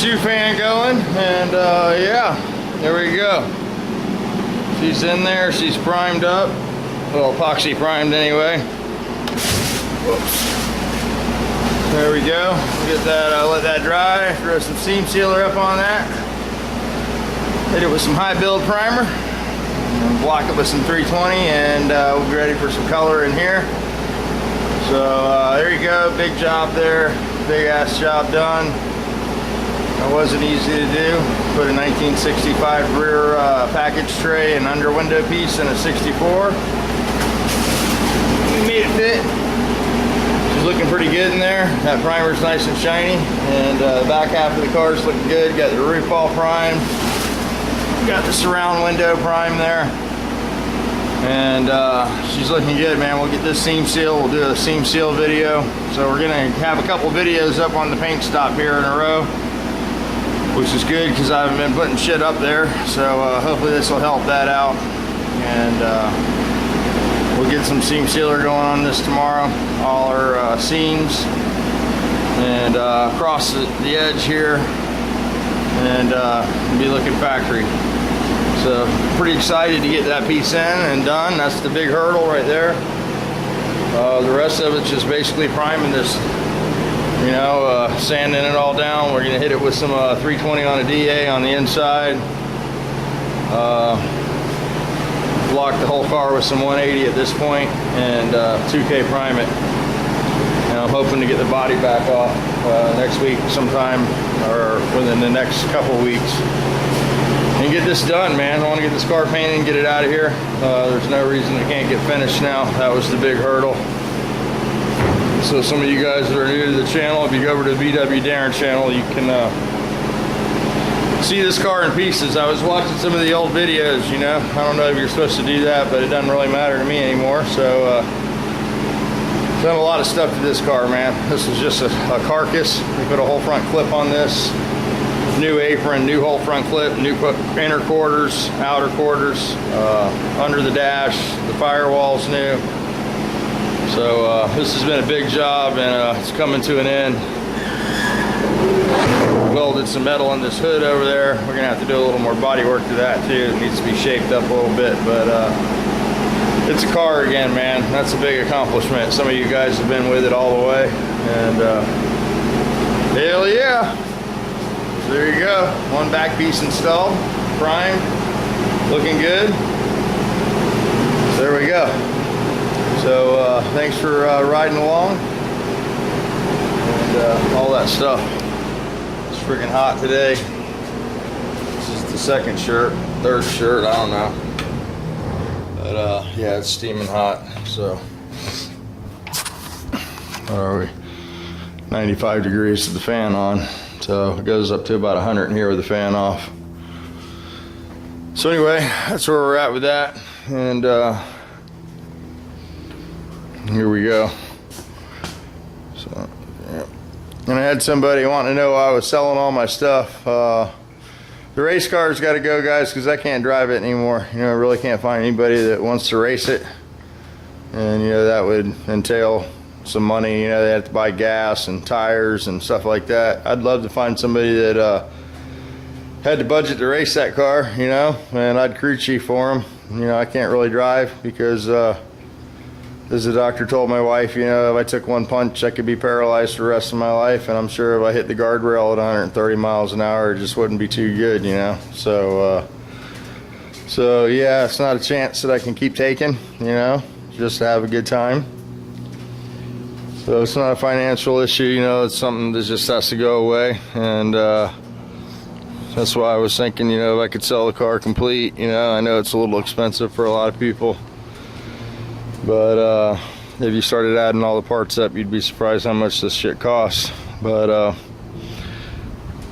shoe fan going, and yeah, there we go. She's in there, she's primed up. Well, epoxy primed anyway. Whoops. There we go. Get that, let that dry. Throw some seam sealer up on that. Hit it with some high build primer. And block it with some 320, and we'll be ready for some color in here. So there you go. Big job there. Big ass job done. It wasn't easy to do. Put a 1965 rear package tray and under window piece in a 64. We made it fit. She's looking pretty good in there. That primer's nice and shiny, and the back half of the car's looking good. Got the roof all primed. Got the surround window primed there, and she's looking good, man. We'll get this seam seal. We'll do a seam seal video. So we're gonna have a couple videos up on the paint stop here in a row, which is good because I haven't been putting shit up there. So hopefully this will help that out, and we'll get some seam sealer going on this tomorrow. All our seams and across the edge here, and be looking factory. So pretty excited to get that piece in and done. That's the big hurdle right there. The rest of it's just basically priming this, you know, sanding it all down. We're gonna hit it with some 320 on a DA on the inside. Block the whole car with some 180 at this point, and 2K prime it. And I'm hoping to get the body back off next week sometime, or within the next couple weeks, and get this done, man. I want to get this car painted and get it out of here. There's no reason it can't get finished now. That was the big hurdle. So some of you guys that are new to the channel, if you go over to the BW Darren channel, you can see this car in pieces. I was watching some of the old videos, you know. I don't know if you're supposed to do that, but it doesn't really matter to me anymore. So done a lot of stuff to this car, man. This is just a carcass. We put a whole front clip on this. New apron, new whole front clip, new inner quarters, outer quarters, under the dash, the firewall's new. So this has been a big job, and it's coming to an end. Welded some metal in this hood over there. We're gonna have to do a little more body work to that too. It needs to be shaped up a little bit, but it's a car again, man. That's a big accomplishment. Some of you guys have been with it all the way, and hell yeah. So there you go. One back piece installed, primed, looking good. So there we go. So thanks for riding along, and all that stuff. It's freaking hot today. This is the second shirt, third shirt, I don't know. But yeah, it's steaming hot. So what are we? 95 degrees with the fan on. So it goes up to about 100 in here with the fan off. So anyway, that's where we're at with that, and here we go. So yeah. And I had somebody wanting to know why I was selling all my stuff. The race car's got to go, guys, because I can't drive it anymore. You know, I really can't find anybody that wants to race it, and you know that would entail some money. You know, they have to buy gas and tires and stuff like that. I'd love to find somebody that had the budget to race that car, you know, and I'd crew chief for them. You know, I can't really drive because as the doctor told my wife, you know, if I took one punch I could be paralyzed for the rest of my life, and I'm sure if I hit the guardrail at 130 miles an hour it just wouldn't be too good, you know. So so yeah, it's not a chance that I can keep taking, you know, just to have a good time. So it's not a financial issue, you know, it's something that just has to go away, and that's why I was thinking, you know, if I could sell the car complete, you know, I know it's a little expensive for a lot of people, but if you started adding all the parts up, you'd be surprised how much this shit costs. But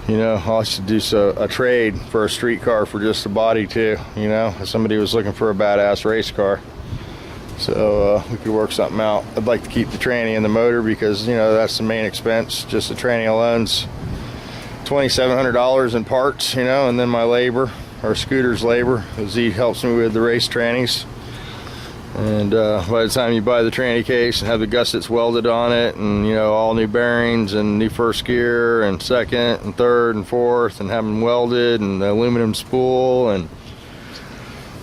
you know, I should do a trade for a street car for just a body too, you know, if somebody was looking for a badass race car. So we could work something out. I'd like to keep the tranny and the motor because, you know, that's the main expense. Just the tranny alone's $2,700 in parts, you know, and then my labor, or Scooter's labor, as he helps me with the race trannies. And by the time you buy the tranny case and have the gussets welded on it, and you know, all new bearings and new first gear and second and third and fourth, and have them welded, and the aluminum spool and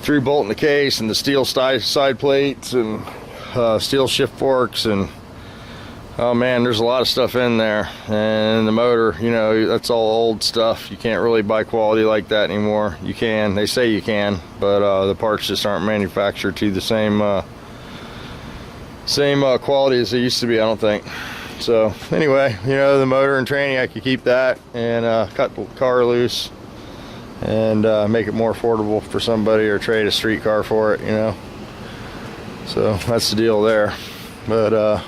3-bolt in the case, and the steel side plates, and steel shift forks, and oh man, there's a lot of stuff in there. And the motor, you know, that's all old stuff. You can't really buy quality like that anymore. You can, they say you can, but the parts just aren't manufactured to the same quality as they used to be, I don't think. So anyway, you know, the motor and tranny, I could keep that and cut the car loose and make it more affordable for somebody, or trade a street car for it, you know. So that's the deal there. But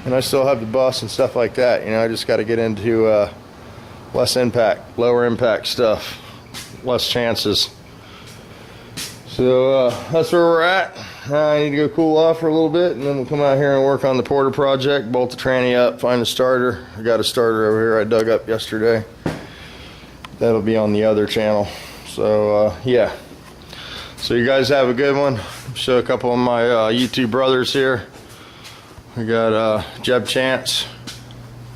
and I still have the bus and stuff like that, you know. I just got to get into less impact, lower impact stuff, less chances. So that's where we're at. I need to go cool off for a little bit, and then we'll come out here and work on the Porter project, bolt the tranny up, find the starter. I got a starter over here I dug up yesterday. That'll be on the other channel. So yeah, so you guys have a good one. Show a couple of my YouTube brothers here. We got Jeb Chance,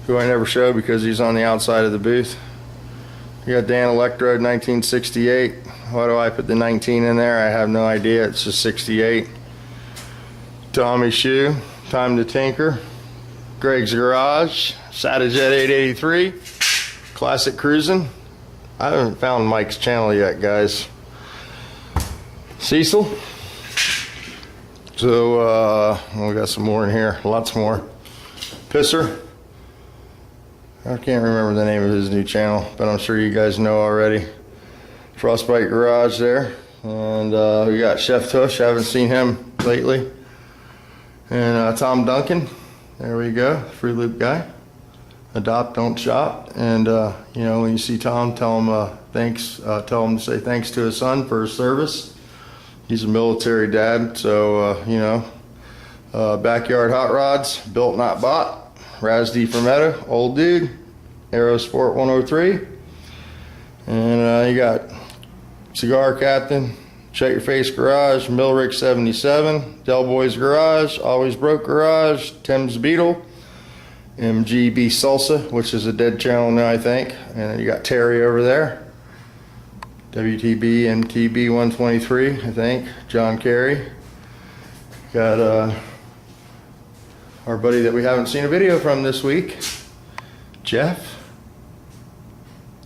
who I never show because he's on the outside of the booth. We got Dan Electrode 1968. Why do I put the 19 in there? I have no idea. It's just 68. Tommy Shoe, Time to Tinker. Greg's Garage, Satajet 883. Classic Cruising. I haven't found Mike's channel yet, guys. Cecil. So we got some more in here, lots more. Pisser. I can't remember the name of his new channel, but I'm sure you guys know already. Frostbite Garage there. And we got Chef Tush, I haven't seen him lately. And Tom Duncan, there we go, Free Loop guy. Adopt, don't shop. And you know, when you see Tom, tell him thanks, tell him to say thanks to his son for his service. He's a military dad, so you know. Backyard Hot Rods, Built Not Bought. Razdi Fermetta, Old Dude. Aerosport 103. And you got Cigar Captain, Shut Your Face Garage, Millrick 77, Del Boys Garage, Always Broke Garage, Tim's Beetle, MGB Salsa, which is a dead channel now, I think. And then you got Terry over there. WTB MTB 123, I think. John Carey. Got our buddy that we haven't seen a video from this week, Jeff.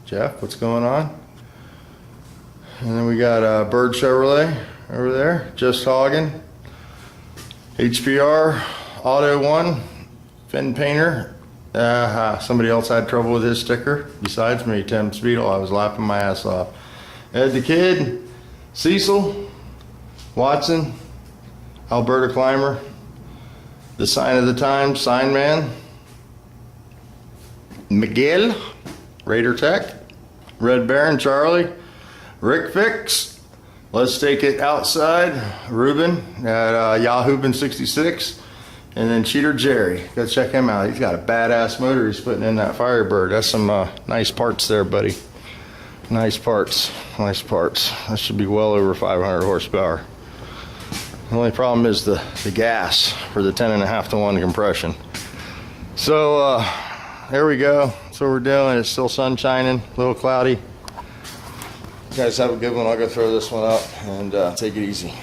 Jeff, what's going on? And then we got Bird Chevrolet over there, Just Hoggin. HPR, Auto One, Finn Painter. Somebody else had trouble with his sticker besides me, Tim Speedle. I was laughing my ass off. Ed the Kid, Cecil, Watson, Alberta Climber, The Sign of the Times, Sign Man, Miguel, Raider Tech, Red Baron Charlie, Rick Fix, Let's Take It Outside, Ruben at Yahooben 66, and then Cheater Jerry. Go check him out. He's got a badass motor he's putting in that Firebird. That's some nice parts there, buddy. Nice parts, nice parts. That should be well over 500 horsepower. The only problem is the gas for the 10.5 to 1 compression. So there we go. That's what we're doing. It's still sun shining, a little cloudy. You guys have a good one. I'll go throw this one up and take it easy.